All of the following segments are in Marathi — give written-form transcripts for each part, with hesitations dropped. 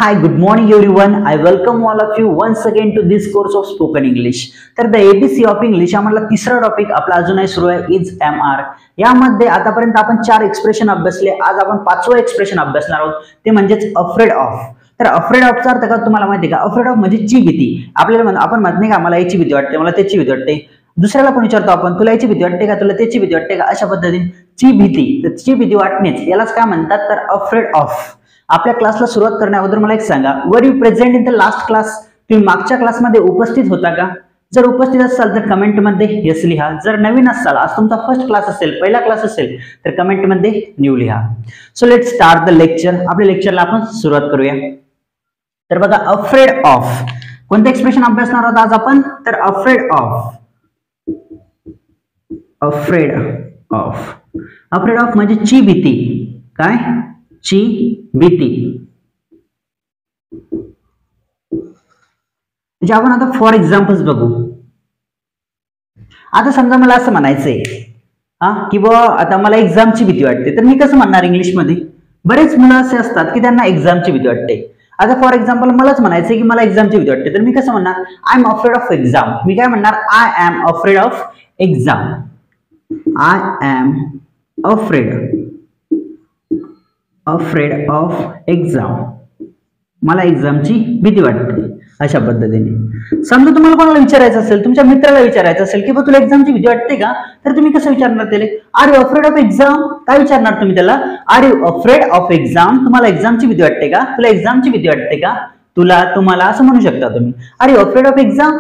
Hi, good morning everyone. I welcome all of you once again to this course of spoken English. तर द एबीसी ऑफ इंग्लिश आम्हाला तिसरा टॉपिक आपला अजूनही सुरू आहे इज एम आर. यामध्ये आतापर्यंत आपण 4 एक्सप्रेशन अभ्यासले. आज आपण 5वं एक्सप्रेशन अभ्यासणार आहोत, ते म्हणजेच अफ्रेड ऑफ. तर अफ्रेड ऑफचा अर्थ का तुम्हाला माहिती आहे का? अफ्रेड ऑफ म्हणजे ची भीती. आपल्याला आपण म्हणत नाही का मला याची भीती वाटते, मला त्याची भीती वाटते. दुसऱ्याला पण विचारतो आपण तुला याची भीती वाटते का, तुला त्याची भीती वाटते का, अशा पद्धतीने ची भीती, त्याची भीती वाटणेच यालाच काय म्हणतात तर अफ्रेड ऑफ. आपल्या क्लासला सुरुवात करण्याअगोदर मला एक सांगा, were you present in the last class? तुम्ही मागच्या क्लासमध्ये उपस्थित होता का? जर उपस्थित असाल तर कमेंट मध्ये यस लिहा. जर नवीन असाल, आज तुमचा फर्स्ट क्लास असेल, पहिला क्लास असेल तर कमेंट मध्ये न्यू लिहा. So let start the lecture. आपल्या लेक्चरला आपण सुरुवात करूया. तर बघा, अफ्रेड ऑफ कोणते एक्सप्रेशन अभ्यासणार आहोत आज आपण? तर afraid of. Afraid of, afraid of म्हणजे ची भीती. काय? ची भीती. म्हणजे आपण आता फॉर एक्झाम्पल्स बघू. आता समजा मला असं म्हणायचंय की बुवा आता मला एक्झामची भीती वाटते, तर मी कसं म्हणणार इंग्लिश मध्ये? बरेच मुलं असे असतात की त्यांना एक्झामची भीती वाटते. आता फॉर एक्झाम्पल मलाच म्हणायचंय की मला एक्झामची भीती वाटते, तर मी कसं म्हणणार? I am afraid of exam. मी काय म्हणणार? I am afraid of exam. I am afraid of exam. मला एक्झामची भीती वाटते, अशा पद्धतीने. समजा तुम्हाला कोणाला विचारायचं असेल, तुमच्या मित्राला विचारायचं असेल की बा तुला एक्झामची भीती वाटते का, तर तुम्ही कसं विचारणार त्याला? Are you afraid of exam? काय विचारणार तुम्ही त्याला? Are you afraid of exam? तुम्हाला एक्झामची भीती वाटते का? तुला एक्झामची भीती वाटते का? तुम्हाला असं म्हणू शकता तुम्ही. Are you afraid of exam?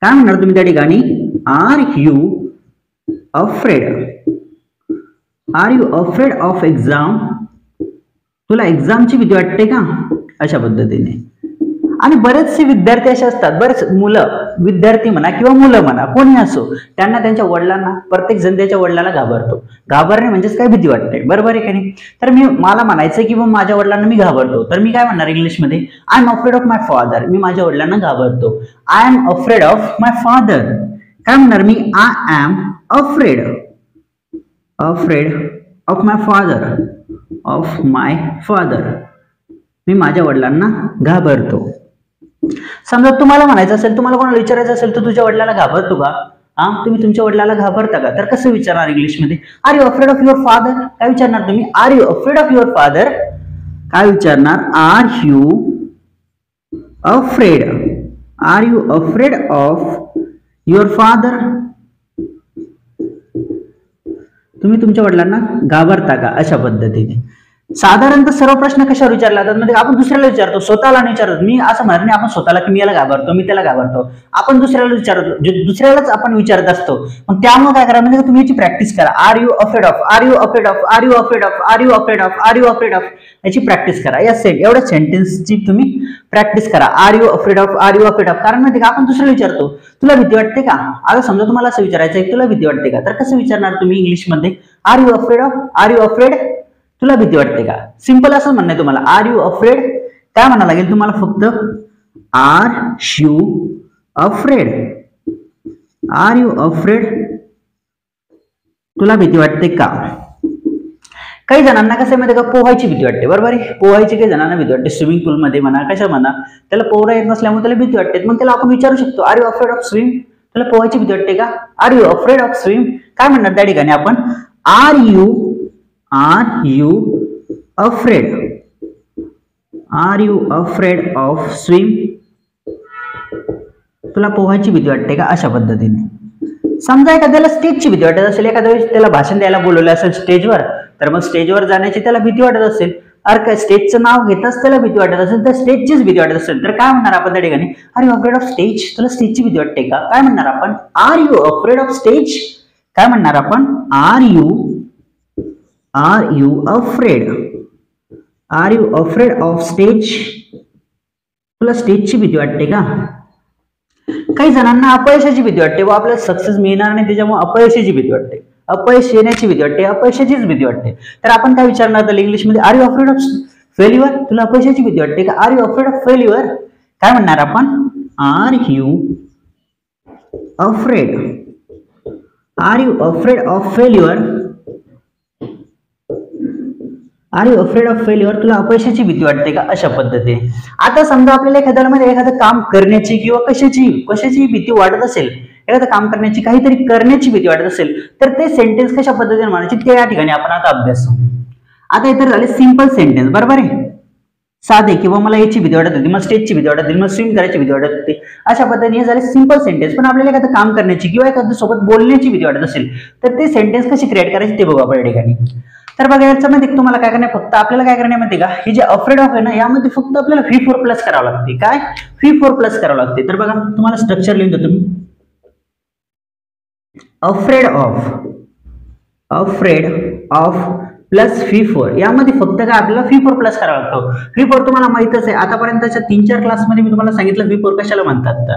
काय म्हणणार तुम्ही त्या ठिकाणी? Are you afraid of exam? तुला एक्झामची भीती वाटते का, अशा पद्धतीने. आणि बरेचसे विद्यार्थी असे असतात, बरेच मुलं, विद्यार्थी म्हणा किंवा मुलं म्हणा, कोणी असो, त्यांना त्यांच्या वडिलांना, प्रत्येक जण त्याच्या वडिलांना घाबरतो. घाबरणे म्हणजेच काय? भीती वाटते, बरोबर आहे का नाही? तर मला म्हणायचं की माझ्या वडिलांना मी घाबरतो, तर मी काय म्हणणार इंग्लिशमध्ये? I am afraid of my father. मी माझ्या वडिलांना घाबरतो. I am afraid of my father. काय म्हणणार मी? I am afraid of my father. मी माझ्या वडिलांना घाबरतो. समजा तुम्हाला म्हणायचं असेल, तुम्हाला कोणाला विचारायचं असेल, तर तुझ्या वडिलांना घाबरतो का? तुम्ही तुमच्या वडिलांना घाबरता का? तर कसं विचारणार इंग्लिशमध्ये? Are you afraid of your father? काय विचारणार तुम्ही? Are you afraid of your father? काय विचारणार? Are you afraid of your father? तुम्ही तुमच्या वडिलांना घाबरता का, अशा पद्धतीने. साधारणतः सर्व प्रश्न कशावर विचारले जातात म्हणजे आपण दुसऱ्याला विचारतो, स्वतःला नाही विचारतो. मी असं म्हणत नाही आपण स्वतःला की मी याला घाबरतो, मी त्याला घाबरतो. आपण दुसऱ्याला विचारतो, दुसऱ्यालाच आपण विचारत असतो. मग त्यामुळे काय करा, म्हणजे तुम्ही याची प्रॅक्टिस करा. Are you afraid of, are you afraid of, are you afraid of, are you afraid of, are you afraid of, याची प्रॅक्टिस करा. या एवढ्या सेंटेन्सची तुम्ही प्रॅक्टिस करा. Are you afraid of, are you afraid of. कारण माहिती का, आपण दुसऱ्याला विचारतो तुला भीती वाटते का. आता समजा तुम्हाला असं विचारायचं आहे तुला भीती वाटते का, तर कसं विचारणार तुम्ही इंग्लिशमध्ये? Are you afraid of, are you afraid, तुला भीती वाटते का. सिंपल असं म्हणणं आहे तुम्हाला. आर यू अफ्रेड, काय म्हणायला लागेल तुम्हाला? फक्त are you afraid, are you afraid, तुला भीती वाटते का. काही जणांना कसं माहिती का, पोहायची भीती वाटते, बरोबर आहे. पोहायची काही जणांना भीती वाटते, स्विमिंग पूल मध्ये म्हणा, कशा म्हणा, त्याला पोहता येत नसल्यामुळे त्याला भीती वाटते. मग त्याला आपण विचारू शकतो, are you afraid of swim? तुला पोहायची भीती वाटते का? Are you afraid of swim? काय म्हणणार त्या ठिकाणी आपण? Are you afraid of swim? तुला पोहायची भीती वाटते का, अशा पद्धतीने. समजा एखाद्याला स्टेजची भीती वाटत असेल, एखाद्या वेळेस त्याला भाषण द्यायला बोलवलं असेल स्टेजवर, तर मग स्टेजवर जाण्याची त्याला भीती वाटत असेल, अरे काय स्टेजचं नाव घेताच त्याला भीती वाटत असेल, तर स्टेजचीच भीती वाटत असेल, तर काय म्हणणार आपण त्या ठिकाणी? Are you afraid of stage? तुला स्टेजची भीती वाटते का? काय म्हणणार आपण? Are you afraid of stage? काय म्हणणार आपण? Are you afraid of stage? तुला स्टेजची भीती वाटते का. काही जणांना अपयशाची भीती वाटते, व आपल्याला सक्सेस मिळणार नाही त्याच्यामुळे अपयशाची भीती वाटते, अपयश येण्याची भीती वाटते, अपयशाचीच भीती वाटते. तर आपण काय विचारणार तर इंग्लिशमध्ये? Are you afraid of failure? तुला अपयशाची भीती वाटते का? Are you afraid of failure? काय म्हणणार आपण? Are you afraid of failure? Are you afraid of failure, तुला अपयशाची भीती वाटते का, अशा पद्धतीने. आता समजा आपल्याला एखादं काम करण्याची किंवा कशाची भीती वाटत असेल, एखादं काम करण्याची, काहीतरी करण्याची भीती वाटत असेल, तर ते सेंटेन्स कशा पद्धतीने म्हणायचे ते या ठिकाणी आपण आता अभ्यासू. आता इथे झाले सिंपल सेंटेन्स, बरोबर आहे, साधे, किंवा मला याची भीती वाटत होती, मग स्टेजची भीती वाटत होती, मग स्विम करायची भीती वाटत होती, अशा पद्धतीने हे झाले सिंपल सेंटेन्स. पण आपल्याला एखादं काम करण्याची किंवा एखाद्या सोबत बोलण्याची भीती वाटत असेल तर ते सेंटेन्स कशी क्रिएट करायची ते बघू आपण या ठिकाणी. तर बघा याच्यामध्ये तुम्हाला काय करणे, फक्त आपल्याला काय करणे माहिती का, हे जे अफ्रेड ऑफ आहे ना, यामध्ये फक्त आपल्याला V4 प्लस करावं लागते. काय V4 प्लस करावं लागते. तर बघा तुम्हाला स्ट्रक्चर लिहून देतो मी. अफ्रेड ऑफ प्लस V4, यामध्ये फक्त काय आपल्याला V4 प्लस करावा लागतो. V4 तुम्हाला माहितच आहे, आतापर्यंतच्या 3-4 क्लासमध्ये मी तुम्हाला सांगितलं V4 कशाला म्हणतात. तर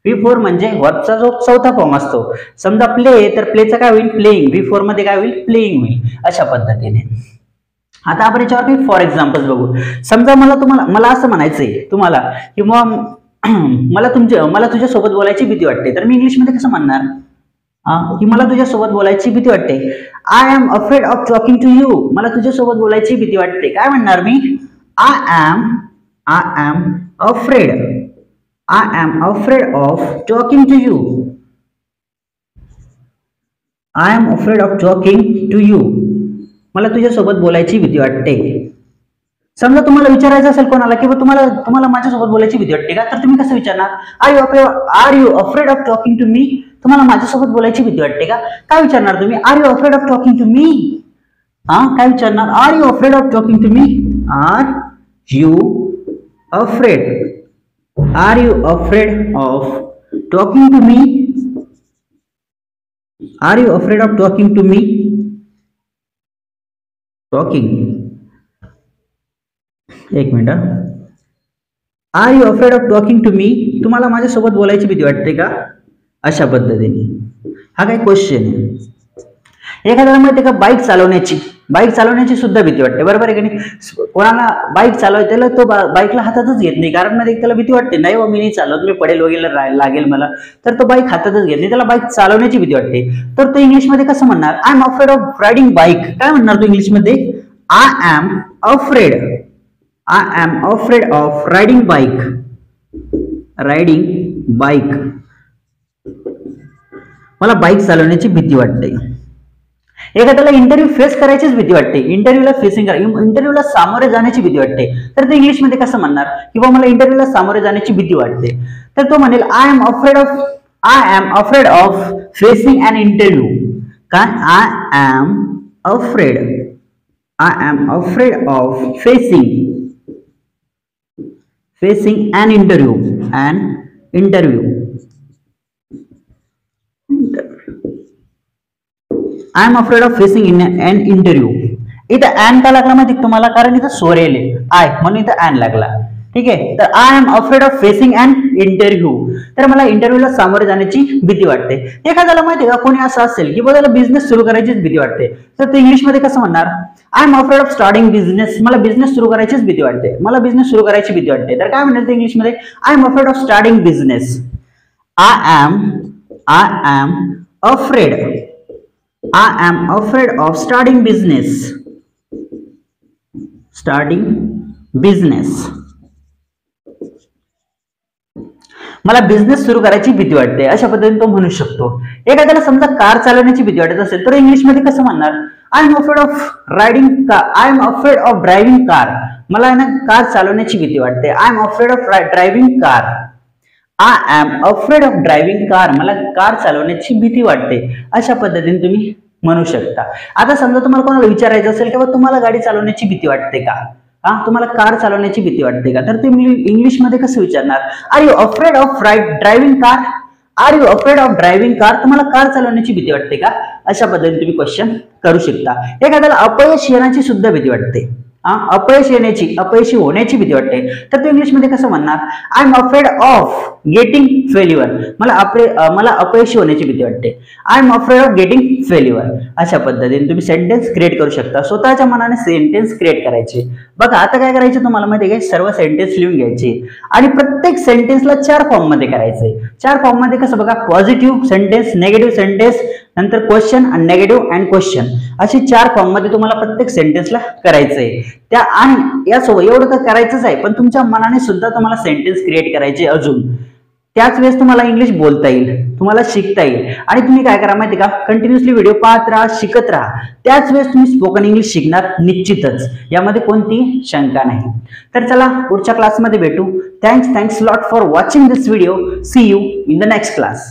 V4 म्हणजे वर्बचा जो चौथा फॉर्म असतो. समजा प्ले, तर प्लेचा काय होईल, प्लेइंग. V4 मध्ये काय होईल, प्लेइंग होईल, अशा पद्धतीने. आता आपण याच्यावर काही फॉर एक्झाम्पल्स बघू. समजा मला असं म्हणायचंय तुम्हाला, किंवा मला तुझ्यासोबत बोलायची भीती वाटते, तर मी इंग्लिश मध्ये कसं म्हणणार, की मला तुझ्यासोबत बोलायची भीती वाटते. I am afraid of talking to you, मला तुझ्यासोबत बोलायची भीती वाटते. काय म्हणणार मी, I am afraid of talking to you. I am afraid of talking to you, मला तुझ्यासोबत बोलायची भीती वाटते. समजा तुम्हाला विचारायचं असेल कोणाला, किंवा तुम्हाला माझ्यासोबत बोलायची भीती वाटते का, तर तुम्ही कसं विचारणार, are you afraid of talking to me, तुम्हाला माझ्यासोबत बोलायची भीती वाटते का. काय विचारणार तुम्ही, are you afraid of talking to me. काय विचारणार, are you afraid of talking to me. Are you afraid of talking to me. Are you afraid of talking to me. एक minute. Are you afraid of talking to me, तुम्हाला माझ्यासोबत बोलायची भीती वाटते का, अशा पद्धतीने. हा काही क्वेश्चन आहे. एखाद्याला माहिती का, बाईक चालवण्याची सुद्धा भीती वाटते, बरोबर आहे की नाही. कोणाला बाईक चालवायला, तो बाईकला हातातच घेत नाही, कारण मध्ये त्याला भीती वाटते, नाही मी नाही चालवत, मी पडेल वगैरे लागेल मला, तर तो बाईक हातातच घेत नाही, त्याला बाईक चालवण्याची भीती वाटते. तर तो इंग्लिश मध्ये कसं म्हणणार, I am afraid of riding bike. काय म्हणणार तो इंग्लिश मध्ये, I am afraid of riding bike. मला बाईक चालवण्याची भीती वाटते. एखाद्याला इंटरव्ह्यू फेस करायचीच भीती वाटते, इंटरव्ह्यूला सामोरे जाण्याची भीती वाटते, तर ते इंग्लिश मध्ये कसं म्हणणार, किंवा मला इंटरव्ह्यूला सामोरे जाण्याची भीती वाटते, तर तो म्हणेल I am afraid of facing an interview. काय, I am afraid of facing an interview. I am afraid of facing an interview. इथं ॲन का लागला माहिती तुम्हाला, कारण इथं स्वर येले आय म्हणून इथं ॲन लागला. ठीक आहे, तर I am afraid of facing an interview, तर मला इंटरव्ह्यूला सामोरे जाण्याची भीती वाटते. एखाद्याला माहिती का, कोणी असं असेल की त्याला बिझनेस सुरू करायचीच भीती वाटते, तर ते इंग्लिश मध्ये कसं म्हणणार, I am afraid of starting business, मला बिझनेस सुरू करायचीच भीती वाटते, तर काय म्हणणार ते इंग्लिश मध्ये, I am afraid of starting business. I am afraid of starting business. मला बिझनेस सुरू करायची भीती वाटते, अशा पद्धतीने तो म्हणू शकतो. एखाद्याला समजा कार चालवण्याची भीती वाटत असेल, तर इंग्लिश मध्ये कसं म्हणणार, I am afraid of driving car, मला ना कार चालवण्याची भीती वाटते. I am afraid of driving car, मला कार चालवण्याची भीती वाटते, अशा पद्धतीने तुम्ही म्हणू शकता. आता समजा तुम्हाला कोणाला विचारायचं असेल किंवा तुम्हाला गाडी चालवण्याची भीती वाटते का, तुम्हाला कार चालवण्याची भीती वाटते का, तर तुम्ही इंग्लिश मध्ये कसं विचारणार, are you afraid of driving car, तुम्हाला कार चालवण्याची भीती वाटते का, अशा पद्धतीने तुम्ही क्वेश्चन करू शकता. एखाद्याला अपयश येण्याची सुद्धा भीती वाटते, अपयशी होण्याची भीती वाटते, तर तो इंग्लिश मध्ये कसं म्हणणार, I am afraid of getting failure, मला अपयशी होण्याची भीती वाटते. I am afraid of getting failure. अशा पद्धतीने तुम्ही सेंटेन्स क्रिएट करू शकता, स्वतःच्या मनाने सेंटेन्स क्रिएट करायचे. बघा आता काय करायचे तुम्हाला माहिती आहे, सर्व सेंटेन्स लिहून घ्यायचे आणि प्रत्येक सेंटेन्सला 4 फॉर्म मध्ये करायचे. 4 फॉर्म मध्ये कसं बघा, पॉझिटिव्ह सेंटेन्स, नेगेटिव्ह सेंटेन्स, नंतर क्वेश्चन आणि नेगेटिव्ह अँड क्वेश्चन अशी 4 फॉर्म मध्ये तुम्हाला प्रत्येक सेंटेन्सला करायचंय. त्या आणि यासोबत एवढं तर करायचंच आहे, पण तुमच्या मनाने सुद्धा तुम्हाला सेंटेन्स क्रिएट करायचे अजून. त्याच वेळेस तुम्हाला इंग्लिश बोलता येईल, तुम्हाला शिकता येईल. आणि तुम्ही काय करा माहिती का, कंटिन्युअसली व्हिडिओ पाहत राहा, शिकत राहा. त्याच वेळेस तुम्ही स्पोकन इंग्लिश शिकणार निश्चितच, यामध्ये कोणती शंका नाही. तर चला पुढच्या क्लासमध्ये भेटू. Thanks lot for watching this video. See you in the next class.